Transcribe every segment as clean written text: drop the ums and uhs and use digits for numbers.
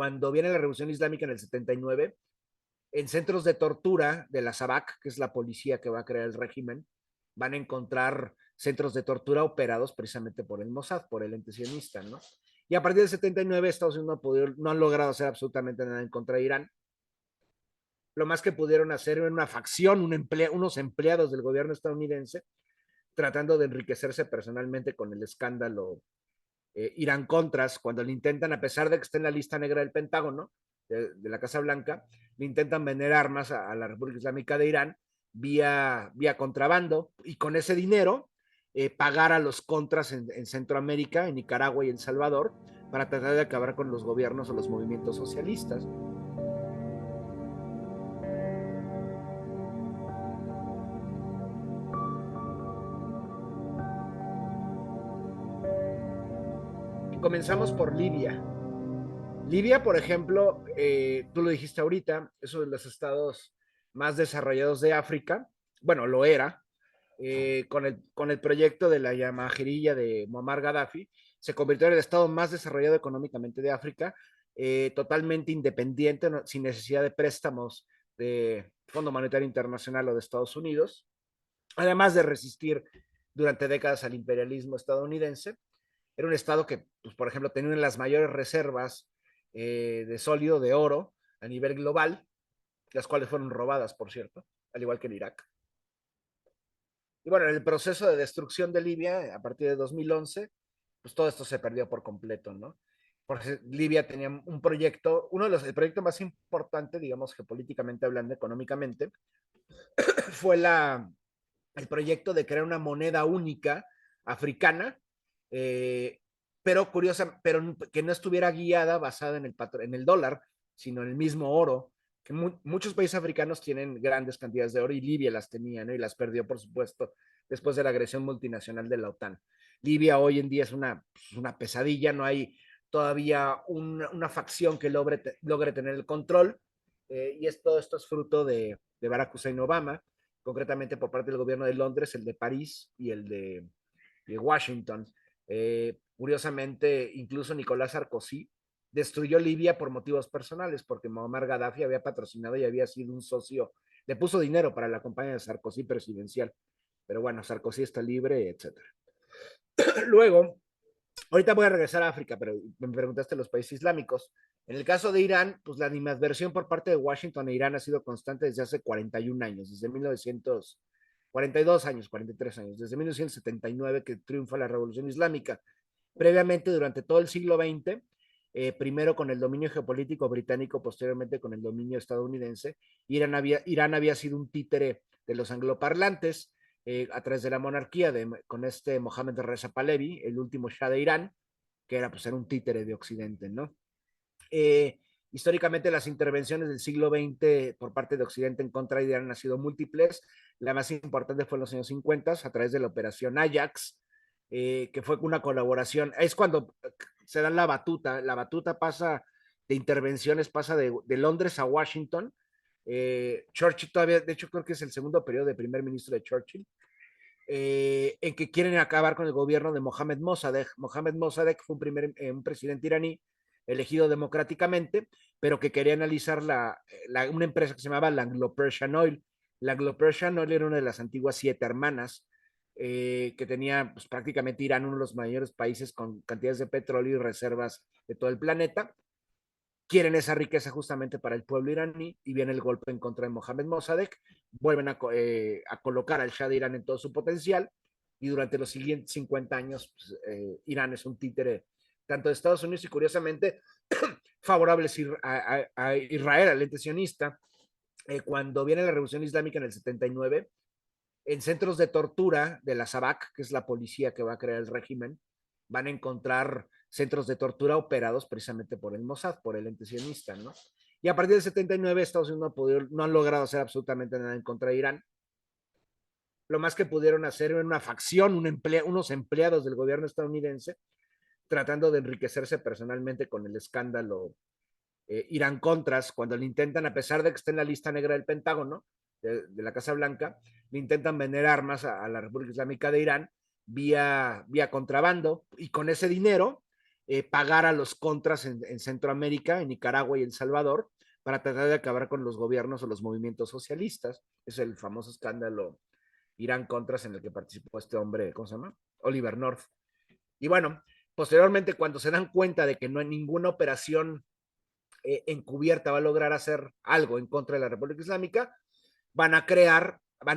Cuando viene la Revolución Islámica en el 79, en centros de tortura de la SAVAK, que es la policía que va a crear el régimen, van a encontrar centros de tortura operados precisamente por el Mossad, por el ente sionista, ¿no? Y a partir del 79, Estados Unidos no han logrado hacer absolutamente nada en contra de Irán. Lo más que pudieron hacer era una facción, unos empleados del gobierno estadounidense, tratando de enriquecerse personalmente con el escándalo Irán-Contras, cuando le intentan, a pesar de que está en la lista negra del Pentágono, de la Casa Blanca, le intentan vender armas a la República Islámica de Irán vía contrabando, y con ese dinero pagar a los contras en Centroamérica, en Nicaragua y El Salvador, para tratar de acabar con los gobiernos o los movimientos socialistas. Comenzamos por Libia. Libia, por ejemplo, tú lo dijiste ahorita, es uno de los estados más desarrollados de África. Bueno, lo era. Con el proyecto de la llamajerilla de Muammar Gaddafi, se convirtió en el estado más desarrollado económicamente de África, totalmente independiente, no, sin necesidad de préstamos de Fondo Monetario Internacional o de Estados Unidos, además de resistir durante décadas al imperialismo estadounidense. Era un estado que, pues, por ejemplo, tenía una de las mayores reservas de sólido, de oro, a nivel global, las cuales fueron robadas, por cierto, al igual que en Irak. Y bueno, en el proceso de destrucción de Libia, a partir de 2011, pues todo esto se perdió por completo, ¿no? Porque Libia tenía un proyecto, el proyecto más importante, digamos, geopolíticamente hablando, económicamente, fue el proyecto de crear una moneda única africana, eh, pero curiosa, pero que no estuviera guiada, basada en el dólar, sino en el mismo oro. Que muchos países africanos tienen grandes cantidades de oro, y Libia las tenía, ¿no? Y las perdió, por supuesto, después de la agresión multinacional de la OTAN. Libia hoy en día es una pesadilla, no hay todavía una facción que logre tener el control, y todo esto es fruto de Barack Hussein Obama, concretamente por parte del gobierno de Londres, el de París y el de Washington. Curiosamente, incluso Nicolás Sarkozy destruyó Libia por motivos personales, porque Muammar Gaddafi había patrocinado y había sido un socio, le puso dinero para la campaña de Sarkozy presidencial. Pero bueno, Sarkozy está libre, etcétera. Luego, ahorita voy a regresar a África, pero me preguntaste los países islámicos. En el caso de Irán, pues la animadversión por parte de Washington e Irán ha sido constante desde hace 41 años, desde 1942 años, 43 años, desde 1979 que triunfa la Revolución Islámica. Previamente, durante todo el siglo XX, primero con el dominio geopolítico británico, posteriormente con el dominio estadounidense, Irán había sido un títere de los angloparlantes, a través de la monarquía, con este Mohammad Reza Pahlavi, el último Shah de Irán, que era un títere de Occidente, ¿no? Eh, Históricamente, las intervenciones del siglo XX por parte de Occidente en contra de Irán han sido múltiples. La más importante fue en los años 50 a través de la operación Ajax, que fue una colaboración. Es cuando se da la batuta pasa de intervenciones, pasa de Londres a Washington. Churchill todavía, de hecho creo que es el segundo periodo de primer ministro de Churchill, en que quieren acabar con el gobierno de Mohamed Mossadegh. Mohamed Mossadegh fue un presidente iraní elegido democráticamente, pero que quería analizar una empresa que se llamaba la Anglo-Persian Oil. La Anglo-Persian Oil era una de las antiguas 7 hermanas, que tenía, pues, prácticamente Irán, uno de los mayores países con cantidades de petróleo y reservas de todo el planeta. Quieren esa riqueza justamente para el pueblo iraní, y viene el golpe en contra de Mohamed Mossadegh. Vuelven a colocar al Shah de Irán en todo su potencial, y durante los siguientes 50 años, pues, Irán es un títere tanto de Estados Unidos y, curiosamente, favorables a Israel, al ente sionista. Cuando viene la Revolución Islámica en el 79, en centros de tortura de la SAVAK, que es la policía que va a crear el régimen, van a encontrar centros de tortura operados precisamente por el Mossad, por el ente sionista, ¿no? Y a partir del 79, Estados Unidos no han logrado hacer absolutamente nada en contra de Irán. Lo más que pudieron hacer era una facción, unos empleados del gobierno estadounidense, tratando de enriquecerse personalmente con el escándalo Irán-Contras, cuando le intentan, a pesar de que está en la lista negra del Pentágono, de la Casa Blanca, le intentan vender armas a la República Islámica de Irán vía contrabando, y con ese dinero pagar a los contras en Centroamérica, en Nicaragua y El Salvador, para tratar de acabar con los gobiernos o los movimientos socialistas. Es el famoso escándalo Irán-Contras en el que participó este hombre, ¿cómo se llama? Oliver North. Y bueno, posteriormente, cuando se dan cuenta de que no hay ninguna operación encubierta va a lograr hacer algo en contra de la República Islámica, van a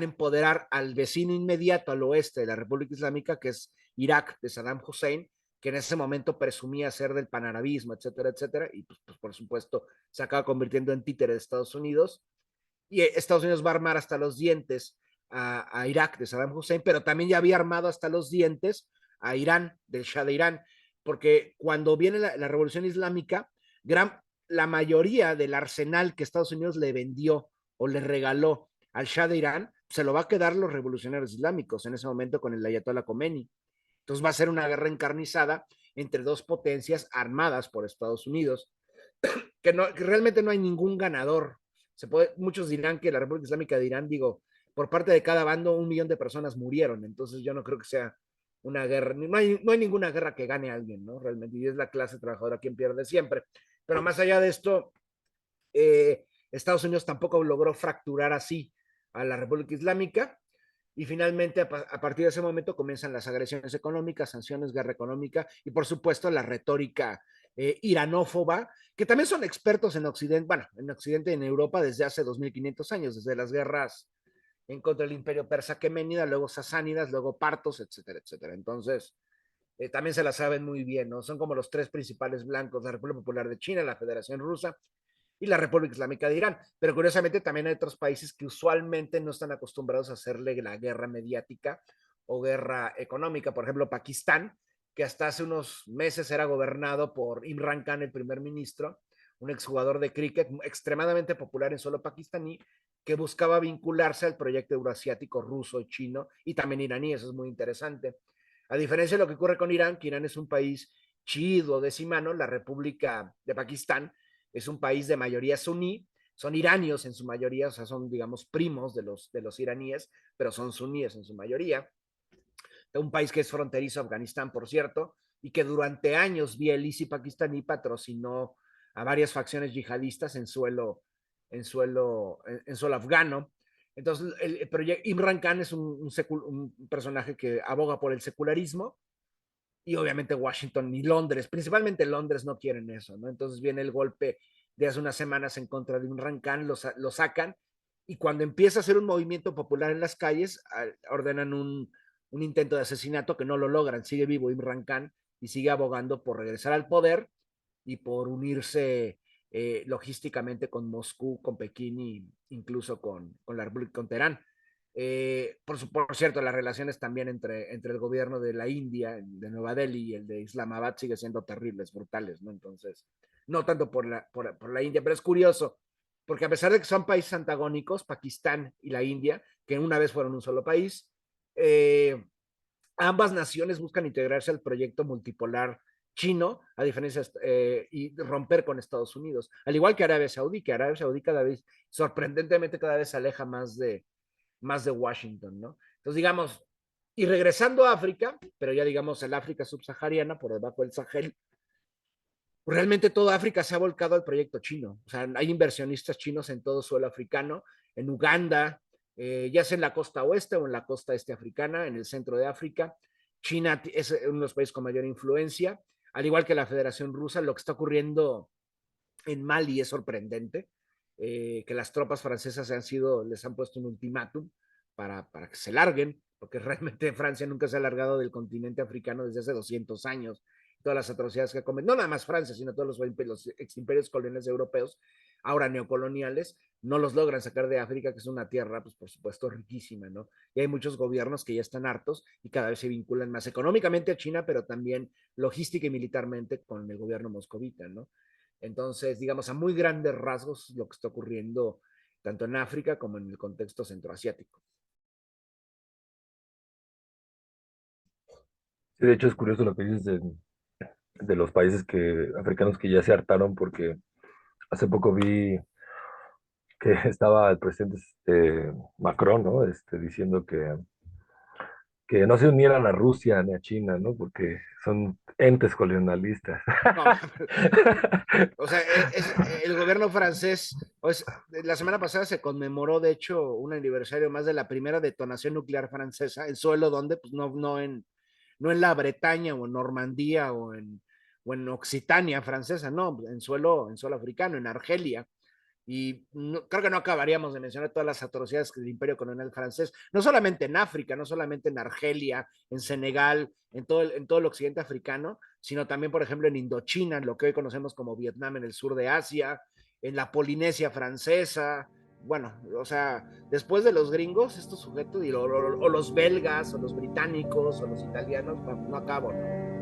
empoderar al vecino inmediato al oeste de la República Islámica, que es Irak, de Saddam Hussein, que en ese momento presumía ser del panarabismo, etcétera, etcétera, y pues por supuesto se acaba convirtiendo en títere de Estados Unidos, y Estados Unidos va a armar hasta los dientes a Irak de Saddam Hussein, pero también ya había armado hasta los dientes a Irán, del Shah de Irán, porque cuando viene la Revolución Islámica, la mayoría del arsenal que Estados Unidos le vendió o le regaló al Shah de Irán, se lo va a quedar los revolucionarios islámicos en ese momento con el Ayatollah Khomeini. Entonces va a ser una guerra encarnizada entre dos potencias armadas por Estados Unidos, que realmente no hay ningún ganador. Muchos dirán que la República Islámica de Irán, digo, por parte de cada bando, 1 millón de personas murieron, entonces yo no creo que sea una guerra, no hay ninguna guerra que gane a alguien, ¿no? Realmente, y es la clase trabajadora quien pierde siempre. Pero más allá de esto, Estados Unidos tampoco logró fracturar así a la República Islámica, y finalmente a partir de ese momento comienzan las agresiones económicas, sanciones, guerra económica y por supuesto la retórica iranófoba, que también son expertos en Occidente, bueno, en Occidente y en Europa desde hace 2500 años, desde las guerras en contra del imperio persa aqueménida, luego sasánidas, luego partos, etcétera, etcétera. Entonces, también se la saben muy bien, ¿no? Son como los tres principales blancos, la República Popular de China, la Federación Rusa y la República Islámica de Irán. Pero curiosamente también hay otros países que usualmente no están acostumbrados a hacerle la guerra mediática o guerra económica. Por ejemplo, Pakistán, que hasta hace unos meses era gobernado por Imran Khan, el primer ministro, un exjugador de cricket extremadamente popular en suelo pakistaní, que buscaba vincularse al proyecto euroasiático ruso, chino y también iraní. Eso es muy interesante. A diferencia de lo que ocurre con Irán, que Irán es un país chií decimano, la República de Pakistán es un país de mayoría suní, son iranios en su mayoría, o sea, son, digamos, primos de los iraníes, pero son suníes en su mayoría. Un país que es fronterizo a Afganistán, por cierto, y que durante años vía el ISI pakistaní patrocinó a varias facciones yihadistas en suelo afgano. Entonces, el proyecto Imran Khan es un personaje que aboga por el secularismo, y obviamente Washington y Londres, principalmente Londres, no quieren eso, ¿no? Entonces viene el golpe de hace unas semanas en contra de Imran Khan, lo sacan, y cuando empieza a hacer un movimiento popular en las calles, ordenan un intento de asesinato que no lo logran, sigue vivo Imran Khan y sigue abogando por regresar al poder y por unirse logísticamente con Moscú, con Pekín e incluso con la República, con Teherán. Por cierto, las relaciones también entre el gobierno de la India, de Nueva Delhi, y el de Islamabad sigue siendo terribles, brutales, ¿no? Entonces, no tanto por la India, pero es curioso, porque a pesar de que son países antagónicos, Pakistán y la India, que una vez fueron un solo país, ambas naciones buscan integrarse al proyecto multipolar chino, a diferencia y romper con Estados Unidos, al igual que Arabia Saudí, cada vez, sorprendentemente, cada vez se aleja más de Washington, ¿no? Entonces, digamos, y regresando a África, pero ya digamos el África subsahariana, por debajo del Sahel, realmente toda África se ha volcado al proyecto chino. O sea, hay inversionistas chinos en todo suelo africano, en Uganda, ya sea en la costa oeste o en la costa este africana, en el centro de África. China es uno de los países con mayor influencia, al igual que la Federación Rusa. Lo que está ocurriendo en Mali es sorprendente, que las tropas francesas les han puesto un ultimátum para que se larguen, porque realmente Francia nunca se ha largado del continente africano desde hace 200 años. Todas las atrocidades que ha cometido, no nada más Francia, sino todos los ex imperios coloniales europeos, ahora neocoloniales, no los logran sacar de África, que es una tierra, pues por supuesto, riquísima, ¿no? Y hay muchos gobiernos que ya están hartos y cada vez se vinculan más económicamente a China, pero también logística y militarmente con el gobierno moscovita, ¿no? Entonces, digamos, a muy grandes rasgos lo que está ocurriendo tanto en África como en el contexto centroasiático. Sí, de hecho es curioso lo que dices de los países africanos que ya se hartaron porque hace poco vi que estaba el presidente Macron, ¿no? Diciendo que no se unieran a Rusia ni a China, ¿no? Porque son entes colonialistas. No, o sea, el gobierno francés, pues, la semana pasada se conmemoró, de hecho, un aniversario más de la primera detonación nuclear francesa, en suelo donde, pues, no en la Bretaña o en Normandía o en Occitania francesa, no, en suelo africano, en Argelia. Y no, creo que no acabaríamos de mencionar todas las atrocidades del imperio colonial francés, no solamente en África, no solamente en Argelia, en Senegal, en todo el occidente africano, sino también, por ejemplo, en Indochina, en lo que hoy conocemos como Vietnam, en el sur de Asia, en la Polinesia francesa. Bueno, o sea, después de los gringos, estos sujetos, o los belgas, o los británicos, o los italianos, bueno, no acabo, ¿no?